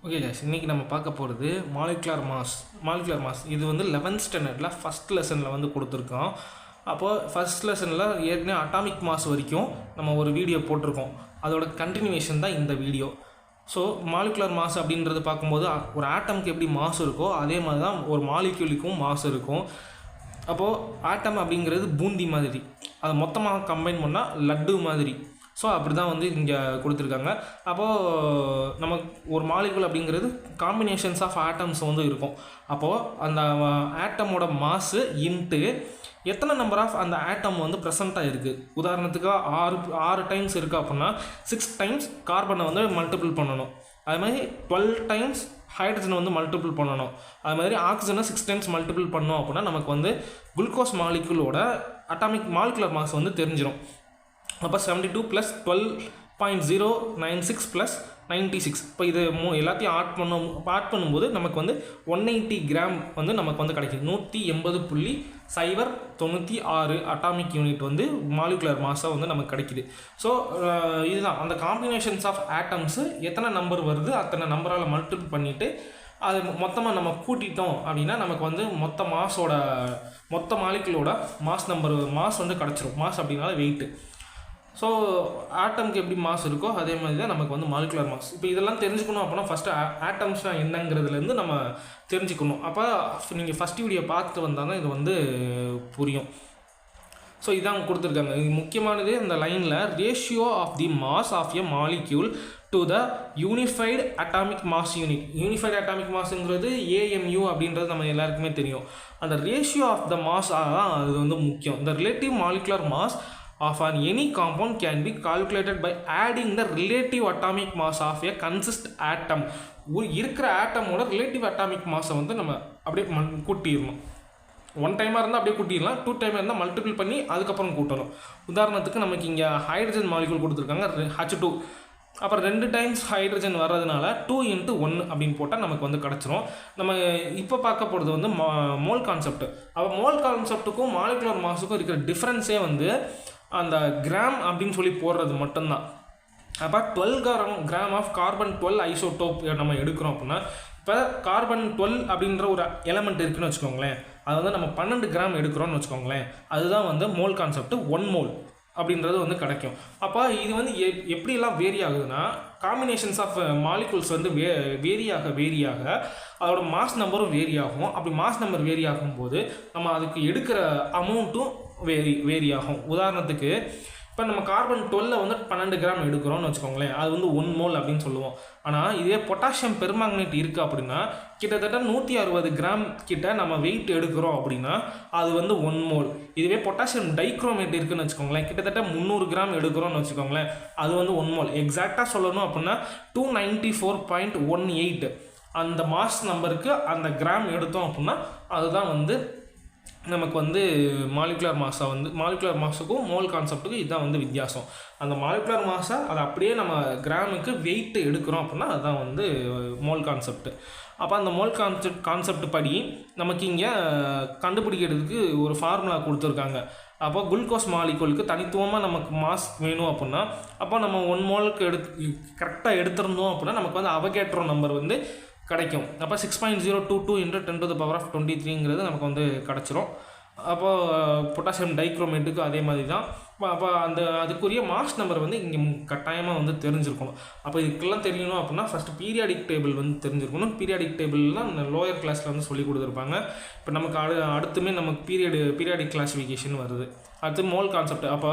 Okay case, இன்றைக்கி நம்ம பார்க்க போகிறது மாலிகுலர் மாஸ். இது வந்து 11th ஸ்டாண்டர்டில் ஃபஸ்ட் லெசனில் வந்து கொடுத்துருக்கோம். அப்போது ஃபஸ்ட் லெசனில் ஏற்கனவே அட்டாமிக் மாஸ் வரைக்கும் நம்ம ஒரு வீடியோ போட்டிருக்கோம். அதோட கண்டினியூவேஷன் தான் இந்த வீடியோ. ஸோ மாலிகுலர் மாஸ் அப்படின்றது பார்க்கும்போது ஒரு ஆட்டமுக்கு எப்படி மாஸ் இருக்கோ அதே மாதிரி தான் ஒரு மாலிக்யூலுக்கும் மாஸ் இருக்கும். அப்போது ஆட்டம் அப்படிங்கிறது பூந்தி மாதிரி, அதை மொத்தமாக கம்பைன் பண்ணால் லட்டு மாதிரி. ஸோ அப்படி தான் வந்து இங்கே கொடுத்துருக்காங்க. அப்போது நம்ம ஒரு மாலிகுல் அப்படிங்கிறது காம்பினேஷன்ஸ் ஆஃப் ஆட்டம்ஸ் வந்து இருக்கும். அப்போது அந்த ஆட்டமோட மாஸு இன்ட்டு எத்தனை நம்பர் ஆஃப் அந்த ஆட்டம் வந்து ப்ரெசண்ட்டாக இருக்குது. உதாரணத்துக்கு ஆறு டைம்ஸ் இருக்குது அப்படின்னா 6 டைம்ஸ் கார்பனை வந்து மல்டிபிள் பண்ணணும். அது மாதிரி 12 டைம்ஸ் ஹைட்ரஜனை வந்து மல்டிபிள் பண்ணணும். அது மாதிரி ஆக்சிஜனை 6 டைம்ஸ் மல்டிபிள் பண்ணோம் அப்படின்னா நமக்கு வந்து குளுக்கோஸ் மாலிகுலோட அட்டாமிக் மாலிகுலர் மாஸ் வந்து தெரிஞ்சிடும். அப்போ 72 + 12.096 + 96. இப்போ இது எல்லாத்தையும் ஆட் பண்ணும்போது நமக்கு வந்து 180 கிராம் வந்து நமக்கு வந்து கிடைக்கும். 180.096 அட்டாமிக் யூனிட் வந்து மாலிகுலர் மாஸாக வந்து நமக்கு கிடைக்கிது. ஸோ இதுதான் அந்த காம்பினேஷன்ஸ் ஆஃப் ஆட்டம்ஸு எத்தனை நம்பர் வருது அத்தனை நம்பரால் மல்டிபிள் பண்ணிவிட்டு அது மொத்தமாக நம்ம கூட்டிட்டோம் அப்படின்னா நமக்கு வந்து மொத்த மாலிகுலோட மாஸ் வந்து கிடச்சிரும். மாஸ் அப்படின்னால வெயிட்டு. ஸோ ஆட்டமுக்கு எப்படி மாஸ் இருக்கோ அதே மாதிரி தான் நமக்கு வந்து மாலிகுலர் மாஸ். இப்போ இதெல்லாம் தெரிஞ்சுக்கணும் அப்படின்னா ஃபஸ்ட்டு ஆட்டம்ஸ்னால் என்னங்கிறதுலேருந்து நம்ம தெரிஞ்சுக்கணும். அப்போ நீங்கள் ஃபஸ்ட் வீடியோ பார்த்துட்டு வந்தால் தான் இது வந்து புரியும். ஸோ இதான் கொடுத்துருக்காங்க. இது முக்கியமானது இந்த லைனில் ratio of the mass of a molecule to the unified atomic mass unit. Unified atomic மாஸுங்கிறது AMU அப்படின்றது நம்ம எல்லாருக்குமே தெரியும். அந்த ரேஷியோ ஆஃப் த மாஸ் தான் அது வந்து முக்கியம். இந்த relative molecular mass of any compound can be calculated by adding the relative atomic mass of a consist atom. இருக்கிற ஆட்டமோட ரிலேட்டிவ் அட்டாமிக் மாஸை வந்து நம்ம அப்படியே கூட்டிடணும். 1 டைமாக இருந்தால் அப்படியே கூட்டிடலாம், 2 டைமாக இருந்தால் மல்டிபிள் பண்ணி அதுக்கப்புறம் கூட்டணும். உதாரணத்துக்கு நமக்கு இங்கே ஹைட்ரஜன் மாலிகுல் கொடுத்துருக்காங்க H2. அப்புறம் 2 டைம்ஸ் ஹைட்ரஜன் வர்றதுனால 2 × 1 அப்படின்னு போட்டால் நமக்கு வந்து கிடச்சிரும். நம்ம இப்போ பார்க்க போகிறது வந்து மோல் கான்செப்ட். அப்போ மோல் கான்செப்ட்டுக்கும் மாலிகுலர் மாஸுக்கும் இருக்கிற டிஃப்ரென்ஸே வந்து அந்த கிராம் அப்படின்னு சொல்லி போடுறது மட்டும்தான். அப்போ 12 கிராம் ஆஃப் கார்பன் 12 ஐசோடோப் நம்ம எடுக்கிறோம் அப்படின்னா, இப்போ கார்பன் 12 அப்படின்ற ஒரு எலமெண்ட் இருக்குன்னு வச்சுக்கோங்களேன், அது வந்து நம்ம 12 கிராம் எடுக்கிறோன்னு வச்சுக்கோங்களேன், அதுதான் வந்து மோல் கான்செப்ட். 1 மோல் அப்படின்றது வந்து கிடைக்கும். அப்போ இது வந்து எப்படிலாம் வேரி ஆகுதுன்னா, காம்பினேஷன்ஸ் ஆஃப் மாலிகுல்ஸ் வந்து வேரியாக அதோட மாஸ் நம்பரும் வேரி ஆகும். அப்படி மாஸ் நம்பர் வேரி ஆகும்போது நம்ம அதுக்கு எடுக்கிற அமௌண்ட்டும் வேரி ஆகும். உதாரணத்துக்கு இப்போ நம்ம கார்பன் 12 வந்து 12 கிராம் எடுக்கிறோம்னு வச்சுக்கோங்களேன், அது வந்து 1 மோல் அப்படின்னு சொல்லுவோம். ஆனால் இதே பொட்டாசியம் பெர்மாங்கனேட் இருக்குது அப்படின்னா கிட்டத்தட்ட 160 கிராம் கிட்ட நம்ம வெயிட் எடுக்கிறோம் அப்படின்னா அது வந்து 1 மோல். இதுவே பொட்டாசியம் டைக்ரோமேட் இருக்குதுன்னு வச்சுக்கோங்களேன், கிட்டத்தட்ட 300 கிராம் எடுக்கிறோம்னு வச்சுக்கோங்களேன், அது வந்து 1 மோல். எக்ஸாக்டாக சொல்லணும் அப்படின்னா 294.18 அந்த மாஸ் நம்பருக்கு அந்த கிராம் எடுத்தோம் அப்படின்னா அதுதான் வந்து நமக்கு வந்து மாலிகுலர் மாஸுக்கும் மோல் கான்செப்ட்டுக்கும் இதுதான் வந்து வித்தியாசம். அந்த மாலிகுலர் மாஸை அதை அப்படியே நம்ம கிராமுக்கு வெயிட்டு எடுக்கிறோம் அப்படின்னா அதுதான் வந்து மோல் கான்செப்ட். அப்போ அந்த மோல் கான்செப்ட் படி நமக்கு இங்கே கண்டுபிடிக்கிறதுக்கு ஒரு ஃபார்முலா கொடுத்துருக்காங்க. அப்போ குளுக்கோஸ் மாலிகுலுக்கு தனித்துவமாக நமக்கு மாஸ் வேணும் அப்படின்னா அப்போ நம்ம 1 மோலுக்கு கரெக்டாக எடுத்திருந்தோம் அப்படின்னா நமக்கு வந்து அவகேட்ரோ நம்பர் வந்து கிடைக்கும். அப்போ 6.022 × 10⁻23ங்கிறது நமக்கு வந்து கிடச்சிரும். அப்போது பொட்டாசியம் டைக்ரோமேட்டுக்கு அதே மாதிரி தான். அப்போ அதுக்குரிய மாஸ் நம்பர் வந்து இங்கே கட்டாயமாக வந்து தெரிஞ்சிருக்கணும். அப்போ இதுக்கெல்லாம் தெரியணும் அப்படின்னா ஃபஸ்ட்டு பீரியாடிக் டேபிள் வந்து தெரிஞ்சிருக்கணும். பீரியாடிக் டேபிள்லாம் லோயர் கிளாஸில் வந்து சொல்லி கொடுத்துருப்பாங்க. இப்போ நமக்கு அடுத்துமே நமக்கு பீரியாடிக் கிளாஸிஃபிகேஷன் வருது. அடுத்து மோல் கான்செப்ட். அப்போ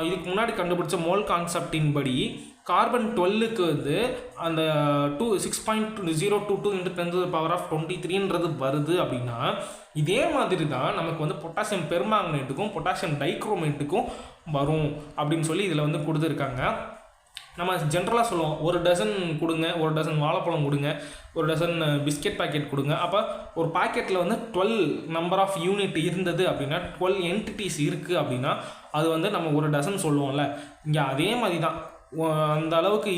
இதுக்கு முன்னாடி கண்டுபிடிச்ச மோல் கான்செப்டின் படி கார்பன் 12க்கு வந்து அந்த 6.022 × 10⁻23ன்றது வருது அப்படின்னா இதே மாதிரி தான் நமக்கு வந்து பொட்டாசியம் பெர்மாங்கனேட்டுக்கும் பொட்டாசியம் டைக்ரோமேட்டுக்கும் வரும் அப்படின்னு சொல்லி இதில் வந்து கொடுத்துருக்காங்க. நம்ம ஜென்ரலாக சொல்லுவோம், 1 டசன் கொடுங்க, 1 டசன் வாழைப்பழம் கொடுங்க, 1 டசன் பிஸ்கெட் பாக்கெட் கொடுங்க. அப்போ ஒரு பாக்கெட்டில் வந்து 12 நம்பர் ஆஃப் யூனிட் இருந்தது அப்படின்னா 12 என்டிட்டிஸ் இருக்குது அப்படின்னா அது வந்து நம்ம 1 டசன் சொல்லுவோம்ல. இங்கே அதே மாதிரி தான் அந்த அளவுக்கு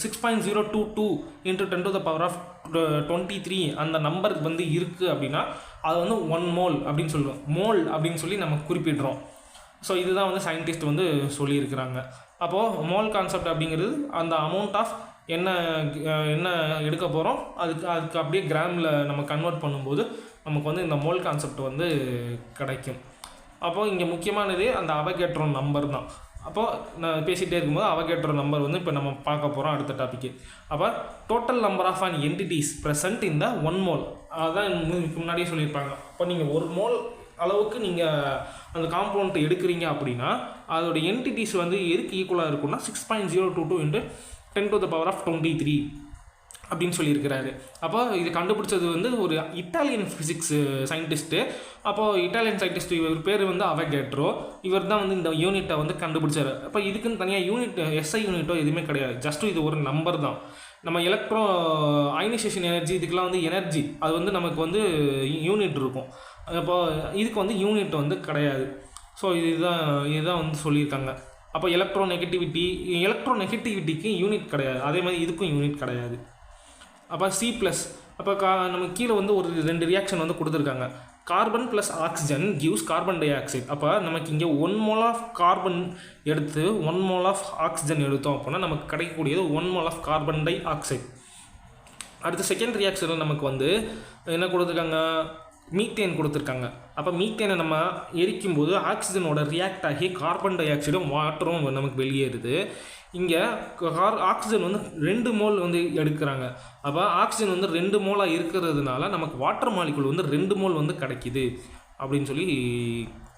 6.022 × 10⁻23 அந்த நம்பர் வந்து இருக்குது அப்படின்னா அது வந்து 1 மோல் அப்படின்னு சொல்லுவோம். மோல் அப்படின்னு சொல்லி நம்ம குறிப்பிடுறோம். ஸோ இதுதான் வந்து சயின்டிஸ்ட் வந்து சொல்லியிருக்கிறாங்க. அப்போது மோல் கான்செப்ட் அப்படிங்கிறது அந்த அமௌண்ட் ஆஃப் என்ன எடுக்க போகிறோம் அதுக்கு அப்படியே கிராமில் நம்ம கன்வெர்ட் பண்ணும்போது நமக்கு வந்து இந்த மோல் கான்செப்ட் வந்து கிடைக்கும். அப்போது இங்கே முக்கியமானது அந்த அவகேட்ரோ நம்பர் தான். அப்போது நான் பேசிகிட்டே இருக்கும்போது அவகேட்ரோ நம்பர் வந்து இப்போ நம்ம பார்க்க போகிறோம் அடுத்த டாப்பிக்கு. அப்போ total number of an entities present இந்த 1 மோல், அதுதான் முன்னாடியே சொல்லியிருப்பாங்க. அப்போ நீங்கள் 1 மோல் அளவுக்கு நீங்கள் அந்த காம்பவுண்ட் எடுக்கிறீங்க அப்படின்னா அதோட என்டிட்டிஸ் வந்து எதுக்கு ஈக்குவலாக இருக்குன்னா 6.022 × 10⁻23 அப்படின்னு சொல்லியிருக்கிறாரு. அப்போ இது கண்டுபிடிச்சது வந்து ஒரு இட்டாலியன் ஃபிசிக்ஸ் சயின்டிஸ்ட்டு. அப்போது இட்டாலியன் சயின்டிஸ்ட் இவர் பேர் வந்து அவகேட்ரோ. இவர் தான் வந்து இந்த யூனிட்டை வந்து கண்டுபிடிச்சார். அப்போ இதுக்குன்னு தனியாக யூனிட் எஸ்ஐ யூனிட்டோ எதுவுமே கிடையாது, ஜஸ்ட் இது ஒரு நம்பர் தான். நம்ம எலக்ட்ரோ அயனைசேஷன் எனர்ஜி இதுக்கெலாம் வந்து எனர்ஜி அது வந்து நமக்கு வந்து யூனிட் இருக்கும். அப்போது இதுக்கு வந்து யூனிட் வந்து கிடையாது. ஸோ இதுதான் வந்து சொல்லியிருக்காங்க. அப்போ எலக்ட்ரோ நெகட்டிவிட்டிக்கு யூனிட் கிடையாது, அதே மாதிரி இதுக்கும் யூனிட் கிடையாது. அப்போ C+, அப்போ நமக்கு கீழே வந்து ஒரு 2 ரியாக்ஷன் வந்து கொடுத்துருக்காங்க. Carbon plus oxygen gives carbon di oxide. அப்போ நமக்கு இங்கே 1 மோல் ஆஃப் கார்பன் எடுத்து 1 மோல் ஆஃப் ஆக்சிஜன் எடுத்தோம் அப்படின்னா நமக்கு கிடைக்கக்கூடியது 1 mole of carbon dioxide. அடுத்து செகண்ட் ரியாக்ஷனில் நமக்கு வந்து என்ன கொடுத்துருக்காங்க, மீத்தேன் கொடுத்துருக்காங்க. அப்போ மீத்தேனை நம்ம எரிக்கும்போது ஆக்சிஜனோட ரியாக்ட் ஆகி கார்பன் டை ஆக்சைடும் வாட்டரும் நமக்கு வெளியேறுது. இங்கே ஆக்சிஜன் வந்து 2 மோல் வந்து எடுக்கிறாங்க. அப்போ ஆக்சிஜன் வந்து 2 மோலாக இருக்கிறதுனால நமக்கு வாட்டர் மாலிகுல் வந்து 2 மோல் வந்து கிடைக்கிது அப்படின்னு சொல்லி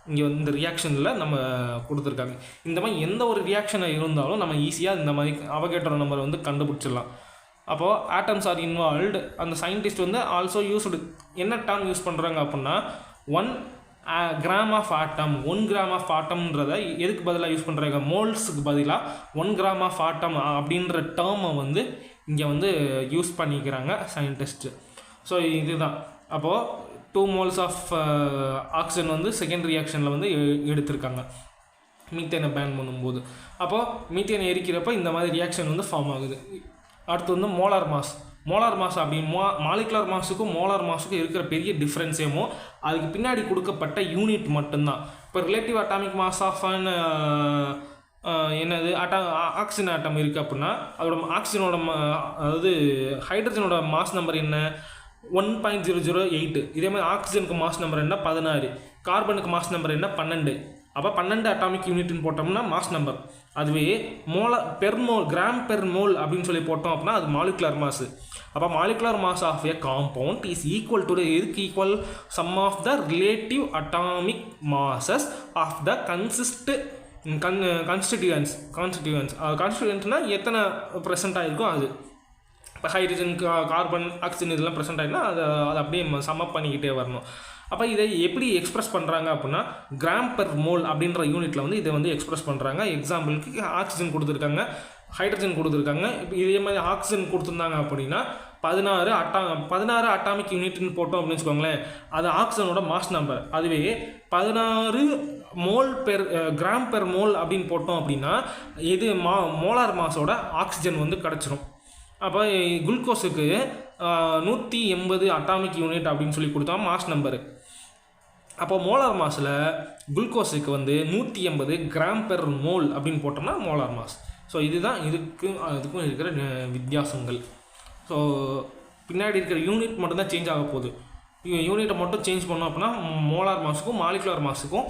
இங்கே வந்து இந்த ரியாக்ஷனில் நம்ம கொடுத்துருக்காங்க. இந்த மாதிரி எந்த ஒரு ரியாக்ஷனாக இருந்தாலும் நம்ம ஈஸியாக இந்த மாதிரி அவகேட்ரோ நம்பரை வந்து கண்டுபிடிச்சிடலாம். அப்போது ஆட்டம்ஸ் ஆர் இன்வால்வ்டு. அந்த சயின்டிஸ்ட் வந்து ஆல்சோ யூஸ்டு என்ன டேர்ம் யூஸ் பண்ணுறாங்க அப்படின்னா 1 gram of atom. 1 gram of ஆட்டம்ன்றதை எதுக்கு பதிலாக யூஸ் பண்ணுறாங்க, மோல்ஸுக்கு பதிலாக 1 கிராம் ஆஃப் ஆட்டம் அப்படின்ற டேர்மை வந்து இங்கே வந்து யூஸ் பண்ணிக்கிறாங்க சயின்டிஸ்ட்டு. ஸோ இதுதான். அப்போது 2 மோல்ஸ் ஆஃப் ஆக்சிஜன் வந்து செகண்ட் ரியாக்ஷனில் வந்து எடுத்திருக்காங்க மீத்தேனை பேன் பண்ணும்போது. அப்போது மீத்தேனை எரிக்கிறப்ப இந்த மாதிரி ரியாக்ஷன் வந்து ஃபார்ம் ஆகுது. அடுத்து வந்து மோலார் மாஸ் அப்படின்னு மாலிகுலர் மாஸுக்கும் மோலார் மாஸுக்கும் இருக்கிற பெரிய டிஃப்ரென்ஸேமோ அதுக்கு பின்னாடி கொடுக்கப்பட்ட யூனிட் மட்டும்தான். இப்போ ரிலேட்டிவ் அட்டாமிக் மாஸ் ஆஃப் என்னது ஆக்சிஜன் ஆட்டம் இருக்குது அப்படின்னா அதோட ஆக்சிஜனோட அதாவது ஹைட்ரஜனோட மாஸ் நம்பர் என்ன 1.008. இதே மாதிரி ஆக்சிஜனுக்கு மாஸ் நம்பர் என்ன 16, கார்பனுக்கு மாஸ் நம்பர் என்ன 12. அப்போ 12 அட்டாமிக் யூனிட்னு போட்டோம்னா மாஸ் நம்பர். அதுவே கிராம் பெர் மோல் அப்படின்னு சொல்லி போட்டோம் அப்படின்னா அது மாலிகுலர் மாஸ். அப்போ molecular mass of a compound is equal to எதுக்கு equal, sum of the relative atomic masses of the கான்ஸ்டிடியூயன்ட்னா எத்தனை ப்ரெசென்ட் ஆகிருக்கோ அது. இப்போ ஹைட்ரஜன் கார்பன் ஆக்சிஜன் இதெல்லாம் ப்ரெசென்ட் ஆகிடுனா அதை அப்படியே சம்மப் பண்ணிக்கிட்டே வரணும். அப்போ இதை எப்படி எக்ஸ்பிரஸ் பண்ணுறாங்க அப்படின்னா கிராம் பெர் மோல் அப்படின்ற யூனிட்டில் வந்து இதை வந்து எக்ஸ்பிரஸ் பண்ணுறாங்க. எக்ஸாம்பிளுக்கு ஆக்சிஜன் கொடுத்துருக்காங்க, ஹைட்ரஜன் கொடுத்துருக்காங்க. இப்போ இதே மாதிரி ஆக்சிஜன் கொடுத்துருந்தாங்க அப்படின்னா 16 அட்டாமிக் யூனிட்னு போட்டோம் அப்படின்னு வச்சுக்கோங்களேன், அது ஆக்சிஜனோட மாஸ் நம்பர். அதுவே 16 மோல் கிராம் பெர் மோல் அப்படின்னு போட்டோம் அப்படின்னா இது மோலார் மாஸோட ஆக்சிஜன் வந்து கிடச்சிரும். அப்போ குளுக்கோஸுக்கு 180 அட்டாமிக் யூனிட் அப்படின்னு சொல்லி கொடுத்தா மாஸ் நம்பரு. அப்போ மோலார் மாஸில் குளுக்கோஸுக்கு வந்து 180 கிராம் பெர் மோல் அப்படின்னு போட்டோம்னா மோலார் மாஸ். ஸோ இதுதான் அதுக்கும் இருக்கிற வித்தியாசங்கள். ஸோ பின்னாடி இருக்கிற யூனிட் மட்டும்தான் சேஞ்ச் ஆக போகுது. யூனிட்டை மட்டும் சேஞ்ச் பண்ணோம் அப்படின்னா மோலார் மாஸுக்கும் மாலிகுலர் மாஸுக்கும்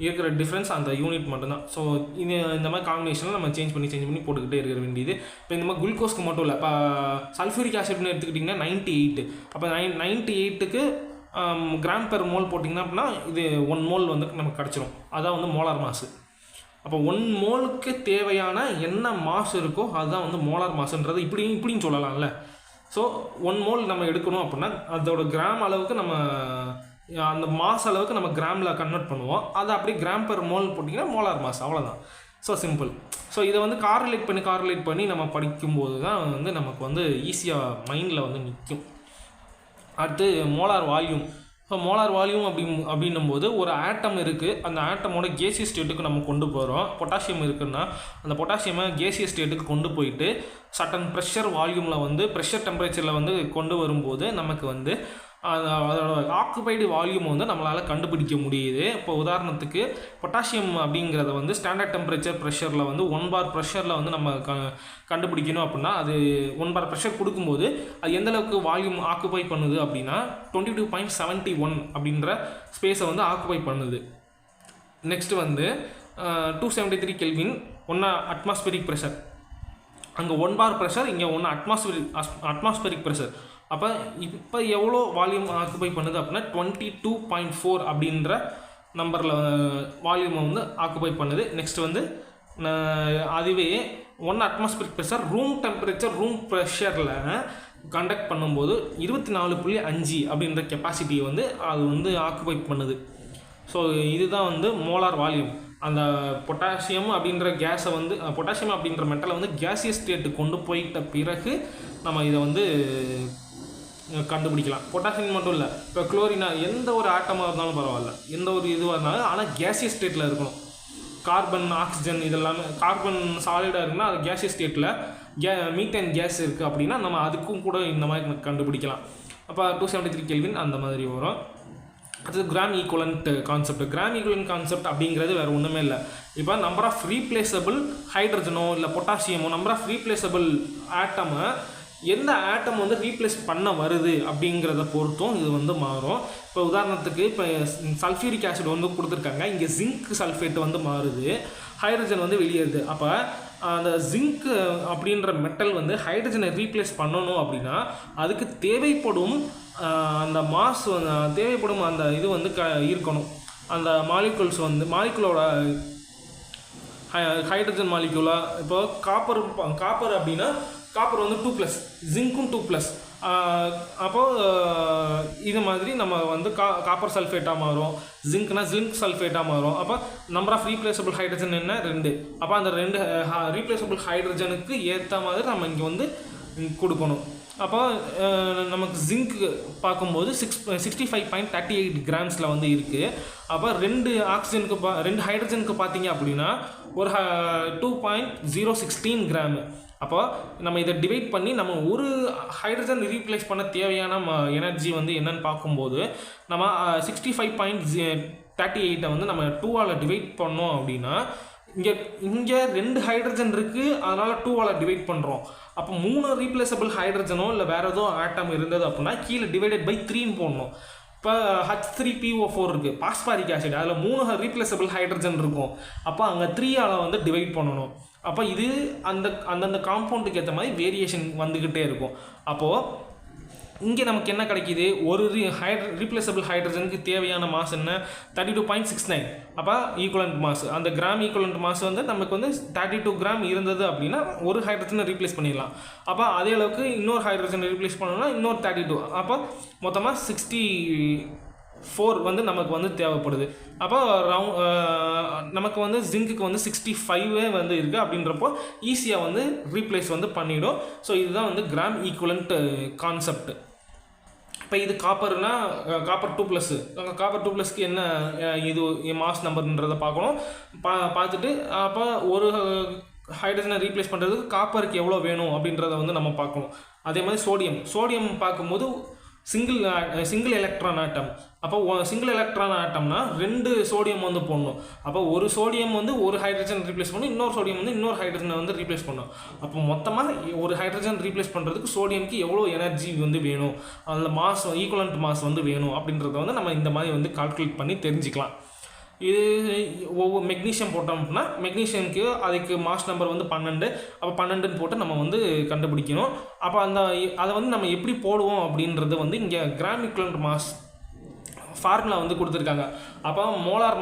இருக்கிற டிஃப்ரென்ஸ் அந்த யூனிட் மட்டும்தான். ஸோ இந்த மாதிரி காம்பினேஷனில் நம்ம சேஞ்ச் பண்ணி போட்டுக்கிட்டே இருக்கிற வேண்டியது. இப்போ இந்த மாதிரி குளுக்கோஸ்க்கு மட்டும் இல்லை, இப்போ சல்ஃபூரிக் ஆசிட்னு எடுத்துக்கிட்டிங்கன்னா 98. அப்போ 98க்கு கிராம் பெர் மோல் போட்டிங்கன்னா அப்படின்னா இது 1 மோல் வந்து நமக்கு கிடச்சிரும். அதான் வந்து மோலார் மாசு. அப்போ 1 மோலுக்கு தேவையான என்ன மாஸ் இருக்கோ அதுதான் வந்து மோலார் மாசுன்றது இப்படின்னு சொல்லலாம்ல. ஸோ 1 மோல் நம்ம எடுக்கணும் அப்படின்னா அதோட கிராம் அளவுக்கு நம்ம அந்த மாஸ் அளவுக்கு நம்ம கிராமில் கன்வெர்ட் பண்ணுவோம். அதை அப்படியே கிராம் பெர் மோல் போட்டிங்கன்னா மோலார் மாஸ், அவ்வளோதான். So simple. ஸோ இதை வந்து கார்ரிலேட் பண்ணி நம்ம படிக்கும்போது தான் வந்து நமக்கு வந்து ஈஸியாக மைண்டில் வந்து நிற்கும். அடுத்து molar volume. So molar volume அப்படின்னும்போது ஒரு ஆட்டம் இருக்குது, அந்த ஆட்டமோட கேசியஸ் ஸ்டேட்டுக்கு நம்ம கொண்டு போகிறோம். பொட்டாசியம் இருக்குன்னா அந்த பொட்டாசியமை கேசியஸ் ஸ்டேட்டுக்கு கொண்டு போயிட்டு சட்டன் ப்ரெஷர் வால்யூமில் வந்து ப்ரெஷர் டெம்பரேச்சரில் வந்து கொண்டு வரும்போது நமக்கு வந்து அதோட ஆக்குபைடு வால்யூம் வந்து நம்மளால் கண்டுபிடிக்க முடியுது. இப்போ உதாரணத்துக்கு பொட்டாசியம் அப்படிங்கிறத வந்து ஸ்டாண்டர்ட் டெம்பரேச்சர் ப்ரெஷரில் வந்து 1 bar ப்ரெஷரில் வந்து நம்ம கண்டுபிடிக்கணும் அப்படின்னா, அது 1 bar ப்ரெஷர் கொடுக்கும்போது அது எந்தளவுக்கு வால்யூம் ஆக்குபை பண்ணுது அப்படின்னா 22.71 அப்படின்ற ஸ்பேஸை வந்து ஆக்குபை பண்ணுது. நெக்ஸ்ட் வந்து 273 கெல்வின் 1 அட்மாஸ்பரிக் ப்ரெஷர். அங்கே 1 bar ப்ரெஷர், இங்கே 1 அட்மாஸ்பரிக் ப்ரெஷர். அப்போ இப்போ எவ்வளோ வால்யூம் ஆக்குபை பண்ணுது அப்படின்னா 22.4 அப்படின்ற நம்பரில் வால்யூமை வந்து ஆக்குபை பண்ணுது. நெக்ஸ்ட் வந்து அதுவே 1 atmospheric pressure room temperature room ப்ரெஷரில் கண்டக்ட் பண்ணும்போது 24.5 அப்படின்ற கெப்பாசிட்டியை வந்து அது வந்து ஆக்குபை பண்ணுது. ஸோ இதுதான் வந்து மோலார் வால்யூம். அந்த பொட்டாசியம் அப்படின்ற கேஸை வந்து பொட்டாசியம் அப்படின்ற மெட்டலை வந்து கேசியஸ் ஸ்டேட்டு கொண்டு போயிட்ட பிறகு நம்ம இதை வந்து கண்டுபிடிக்கலாம். பொட்டாசியம் மட்டும் இல்லை, இப்போ குளோரினா எந்த ஒரு ஆட்டமாக இருந்தாலும் பரவாயில்ல, எந்த ஒரு இதுவாக இருந்தாலும், ஆனால் கேசியஸ் ஸ்டேட்டில் இருக்கணும். கார்பன், ஆக்சிஜன் இதெல்லாமே கார்பன் சாலிடாக இருக்குன்னா அது கேசியஸ் ஸ்டேட்டில், மீத்தேன் கேஸ் இருக்குது அப்படின்னா நம்ம அதுக்கும் கூட இந்த மாதிரி கண்டுபிடிக்கலாம். அப்போ 273 கெல்வின் அந்த மாதிரி வரும். அது gram equivalent concept. Gram equivalent concept அப்படிங்கிறது வேறு ஒன்றுமே இல்லை. இப்போ நம்பர் ஆஃப் ரீப்ளேசபிள் ஹைட்ரஜனோ இல்லை பொட்டாசியமோ, நம்பர் ஆஃப் ரீப்ளேசபிள் ஆட்டமை எந்த ஆட்டம் வந்து ரீப்ளேஸ் பண்ண வருது அப்படிங்கிறத பொறுத்தும் இது வந்து மாறும். இப்போ உதாரணத்துக்கு இப்போ சல்ஃபியூரிக் ஆசிட் வந்து கொடுத்துருக்காங்க, இங்கே ஜிங்க் சல்ஃபேட் வந்து மாறுது, ஹைட்ரஜன் வந்து வெளியேறுது. அப்போ அந்த ஜிங்க் அப்படின்ற மெட்டல் வந்து ஹைட்ரஜனை ரீப்ளேஸ் பண்ணணும் அப்படின்னா அதுக்கு தேவைப்படும் அந்த மாஸ் தேவைப்படும் அந்த இது வந்து இருக்கணும். அந்த மாலிகுல்ஸ் வந்து மாலிகுலோட ஹைட்ரஜன் மாலிகுலாக இப்போ காப்பர் அப்படின்னா காப்பர் வந்து 2+, ஜிங்க்கும் 2+. அப்போது இது மாதிரி நம்ம வந்து காப்பர் சல்ஃபேட்டாக மாறும், ஜிங்க்னா ஜிங்க் சல்ஃபேட்டாக மாறும். அப்போ நம்பர் ஆஃப் ரீப்ளேசபிள் ஹைட்ரஜன் என்ன 2. அப்போ அந்த 2 ரீப்ளேசபிள் ஹைட்ரஜனுக்கு ஏற்ற மாதிரி நம்ம இங்கே வந்து கொடுக்கணும். அப்போ நமக்கு ஜிங்க்கு பார்க்கும்போது 65.38 கிராம்ஸில் வந்து இருக்குது. அப்போ 2 ஆக்சிஜனுக்கு 2 ஹைட்ரஜனுக்கு பார்த்தீங்க அப்படின்னா ஒரு 2.016 கிராமு. அப்போ நம்ம இதை டிவைட் பண்ணி நம்ம ஒரு ஹைட்ரஜன் ரீப்ளேஸ் பண்ண தேவையான எனர்ஜி வந்து என்னன்னு பார்க்கும்போது நம்ம 65.38 வந்து நம்ம 2ஆல் டிவைட் பண்ணோம் அப்படின்னா இங்கே 2 ஹைட்ரஜன் இருக்குது, அதனால் 2ஆல் டிவைட் பண்ணுறோம். அப்போ 3 ரீப்ளேசபிள் ஹைட்ரஜனோ இல்லை வேறு ஏதோ ஆட்டம் இருந்தது அப்படின்னா கீழே டிவைடட் பை 3ன்னு போடணும். இப்போ H3PO4 இருக்குது, பாஸ்பாரிக் ஆசிட், அதில் 3 ரீப்ளேசபிள் ஹைட்ரஜன் இருக்கும். அப்போ அங்கே 3ஆல் வந்து டிவைட் பண்ணணும். அப்போ இது அந்தந்த காம்பவுண்டுக்கு ஏற்ற மாதிரி வேரியேஷன் வந்துக்கிட்டே இருக்கும். அப்போது இங்கே நமக்கு என்ன கிடைக்கிது, ஒரு ரீப்ளேசபிள் ஹைட்ரஜனுக்கு தேவையான மாஸ் என்ன 32.69. அப்போ ஈக்குவலண்ட் மாஸ், அந்த கிராம் ஈக்குவலண்ட் மாஸ் வந்து நமக்கு வந்து 32 கிராம் இருந்தது அப்படின்னா ஒரு ஹைட்ரஜனை ரீப்ளேஸ் பண்ணிடலாம். அப்போ அதே அளவுக்கு இன்னொரு ஹைட்ரஜனை ரீப்ளேஸ் பண்ணணும்னா இன்னொரு 32. அப்போ மொத்தமாக 64 வந்து நமக்கு வந்து தேவைப்படுது. அப்போ நமக்கு வந்து ஜிங்க்குக்கு வந்து 65 வந்து இருக்குது. அப்படின்றப்போ ஈஸியாக வந்து ரீப்ளேஸ் வந்து பண்ணிடும். ஸோ இதுதான் வந்து கிராம் ஈக்குவலண்ட் கான்செப்ட். இப்போ இது காப்பர்னா காப்பர் 2+, காப்பர் 2+க்கு என்ன இது மாஸ் நம்பர்ன்றதை பார்க்கணும். பார்த்துட்டு அப்போ ஒரு ஹைட்ரஜனை ரீப்ளேஸ் பண்ணுறதுக்கு காப்பருக்கு எவ்வளோ வேணும் அப்படின்றத வந்து நம்ம பார்க்கணும். அதே மாதிரி சோடியம் பார்க்கும்போது சிங்கிள் எலக்ட்ரான் ஆட்டம். அப்போ சிங்கிள் எலக்ட்ரான் ஆட்டம்னா 2 சோடியம் வந்து போடணும். அப்போ ஒரு சோடியம் வந்து ஒரு ஹைட்ரஜன் ரீப்ளேஸ் பண்ணணும், இன்னொரு சோடியம் வந்து இன்னொரு ஹைட்ரஜனை வந்து ரீப்ளேஸ் பண்ணணும். அப்போ மொத்தமாக ஒரு ஹைட்ரஜன் ரீப்ளேஸ் பண்ணுறதுக்கு சோடியம்க்கு எவ்வளோ எனர்ஜி வந்து வேணும், அதில் மாஸ் ஈக்குவலண்ட் மாஸ் வந்து வேணும் அப்படின்றத வந்து நம்ம இந்த மாதிரி வந்து கால்குலேட் பண்ணி தெரிஞ்சுக்கலாம். இது ஒவ்வொரு மெக்னீஷியம் போட்டோம் அப்படின்னா மெக்னீஷியமுக்கு அதுக்கு மாஸ் நம்பர் வந்து 12. அப்போ 12ன்னு போட்டு நம்ம வந்து கண்டுபிடிக்கணும். அப்போ அதை வந்து நம்ம எப்படி போடுவோம் அப்படின்றது வந்து இங்கே கிராம் ஈக்குவலண்ட் மாஸ் ஃபார்முலா வந்து கொடுத்துருக்காங்க. அப்போ மோலார்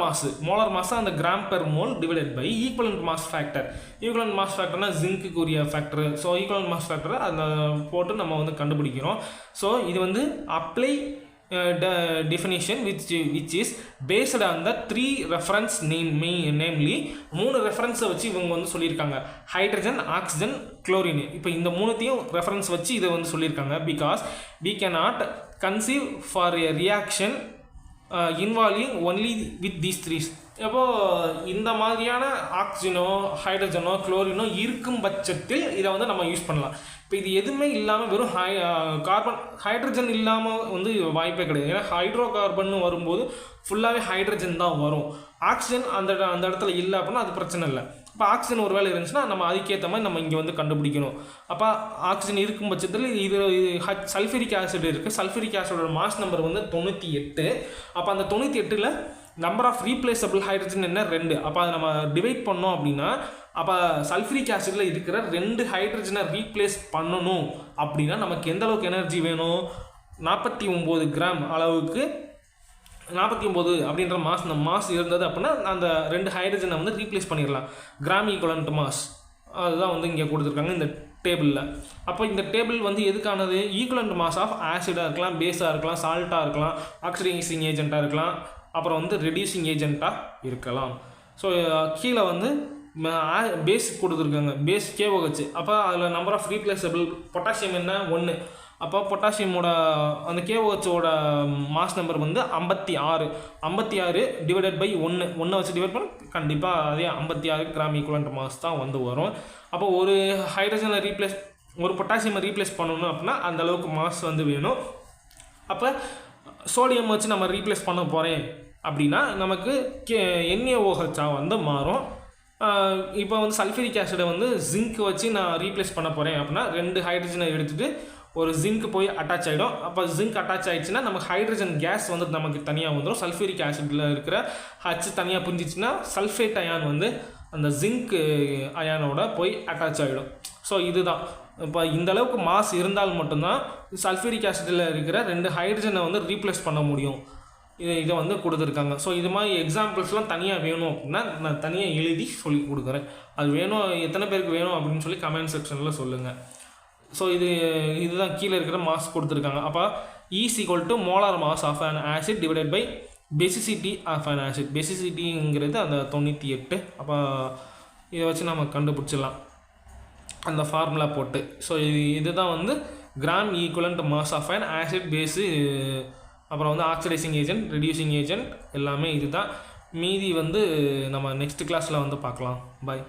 மாஸ் அந்த gram per mole divided by equivalent mass factor. Equivalent mass ஃபேக்டர்னா ஜிங்க்கு உரிய ஃபேக்டர். ஸோ ஈக்குவலண்ட் மாஸ் ஃபேக்டரை அதை போட்டு நம்ம வந்து கண்டுபிடிக்கிறோம். ஸோ இது வந்து apply definition which is based on the 3 reference namely 3 ரெஃபரன்ஸை வச்சு இவங்க வந்து சொல்லியிருக்காங்க, ஹைட்ரஜன், ஆக்சிஜன், குளோரின். இப்போ இந்த 3த்தையும் ரெஃபரன்ஸ் வச்சு இதை வந்து சொல்லியிருக்காங்க. Because we cannot conceive for a reaction involving only with these 3. அப்போது இந்த மாதிரியான ஆக்சிஜனோ ஹைட்ரஜனோ குளோரினோ இருக்கும் பட்சத்தில் இதை வந்து நம்ம யூஸ் பண்ணலாம். இப்போ இது எதுவுமே இல்லாமல் வெறும் ஹைட்ரஜன் இல்லாமல் வந்து வாய்ப்பே கிடையாது. ஏன்னா ஹைட்ரோ கார்பன் வரும்போது ஃபுல்லாகவே ஹைட்ரஜன் தான் வரும். ஆக்சிஜன் அந்த இடத்துல இல்லை அப்படின்னா அது பிரச்சனை இல்லை. இப்போ ஆக்சிஜன் ஒரு வேலை இருந்துச்சுன்னா நம்ம அதுக்கேற்ற மாதிரி நம்ம இங்கே வந்து கண்டுபிடிக்கணும். அப்போ ஆக்சிஜன் இருக்கும் பட்சத்தில் இது சல்ஃபரிக் ஆசிட் இருக்குது. சல்ஃபரிக் ஆசிடோட மாஸ் நம்பர் வந்து 98. அப்போ அந்த 98ல் நம்பர் ஆஃப் ரீப்ளேசபிள் ஹைட்ரஜன் என்ன 2. அப்போ அதை நம்ம டிவைட் பண்ணோம் அப்படின்னா அப்போ சல்ஃபரிக் ஆசிடில் இருக்கிற 2 ஹைட்ரஜனை ரீப்ளேஸ் பண்ணணும் அப்படின்னா நமக்கு எந்த அளவுக்கு எனர்ஜி வேணும்? 49 கிராம் அளவுக்கு 49 அப்படின்ற மாஸ் இருந்தது அப்படின்னா அந்த 2 ஹைட்ரஜனை வந்து ரீப்ளேஸ் பண்ணிடலாம். கிராம் ஈக்குவலன்ட் மாஸ் அதுதான் வந்து இங்கே கொடுத்துருக்காங்க இந்த டேபிளில். அப்போ இந்த டேபிள் வந்து எதுக்கானது? ஈக்குவலன்ட் மாஸ் ஆஃப் ஆசிடாக இருக்கலாம், பேஸாக இருக்கலாம், சால்ட்டாக இருக்கலாம், ஆக்சிடைசிங் ஏஜெண்ட்டாக இருக்கலாம், அப்புறம் வந்து ரெடியூசிங் ஏஜெண்ட்டாக இருக்கலாம். ஸோ கீழே வந்து பேஸ் கொடுத்துருக்காங்க, பேஸ் KOH. அப்போ அதில் நம்பர் ஆஃப் ரீப்ளேசபிள் பொட்டாசியம் என்ன 1. அப்போ பொட்டாசியமோட அந்த KOHோட மாஸ் நம்பர் வந்து 56 டிவைடட் பை 1 வச்சு டிவைட் பண்ண கண்டிப்பாக அதே 56 கிராம் ஈக்குவலன்ட் மாஸ் தான் வந்து வரும். அப்போ ஒரு ஹைட்ரஜனை ஒரு பொட்டாசியமை ரீப்ளேஸ் பண்ணணும் அப்படின்னா அந்த அளவுக்கு மாஸ் வந்து வேணும். அப்போ சோடியம் வச்சு நம்ம ரீப்ளேஸ் பண்ண போகிறேன் அப்படின்னா நமக்கு NaOH வந்து மாறும். இப்போ வந்து சல்ஃபரிக் ஆசிடை வந்து ஜிங்க் வச்சு நான் ரீப்ளேஸ் பண்ண போகிறேன் அப்படின்னா 2 ஹைட்ரஜனை எடுத்துகிட்டு ஒரு ஜிங்க் போய் அட்டாச் ஆகிடும். அப்போ ஜிங்க் அட்டாச் ஆகிடுச்சுன்னா நமக்கு ஹைட்ரஜன் கேஸ் வந்து நமக்கு தனியாக வந்துடும். சல்ஃபரிக் ஆசிடில் இருக்கிற H தனியாக புரிஞ்சிச்சுன்னா சல்ஃபேட் அயான் வந்து அந்த ஜிங்க் அயானோட போய் அட்டாச் ஆகிடும். ஸோ இதுதான் இப்போ இந்த அளவுக்கு மாஸ் இருந்தால் மட்டும்தான் சல்ஃபரிக் ஆசிடில் இருக்கிற 2 ஹைட்ரஜனை வந்து ரீப்ளேஸ் பண்ண முடியும். இதை வந்து கொடுத்துருக்காங்க. ஸோ இது மாதிரி எக்ஸாம்பிள்ஸ்லாம் தனியாக வேணும் அப்படின்னா நான் தனியாக எழுதி சொல்லி கொடுக்குறேன். அது வேணும், எத்தனை பேருக்கு வேணும் அப்படின்னு சொல்லி கமெண்ட் செக்ஷனில் சொல்லுங்கள். ஸோ இதுதான் கீழே இருக்கிற மாஸ் கொடுத்துருக்காங்க. அப்போ E = molar mass of an acid divided by basicity of an acid. பேசிசிட்டிங்கிறது அந்த 98. அப்போ இதை வச்சு நம்ம கண்டுபிடிச்சிடலாம் அந்த ஃபார்முலா போட்டு. ஸோ இதுதான் வந்து gram equivalent mass of an acid, base, அப்புறம் வந்து ஆக்சிடைசிங் ஏஜென்ட், ரெடியூசிங் ஏஜென்ட் எல்லாமே இதுதான். மீதி வந்து நம்ம நெக்ஸ்ட் கிளாஸில் வந்து பார்க்கலாம். பாய்.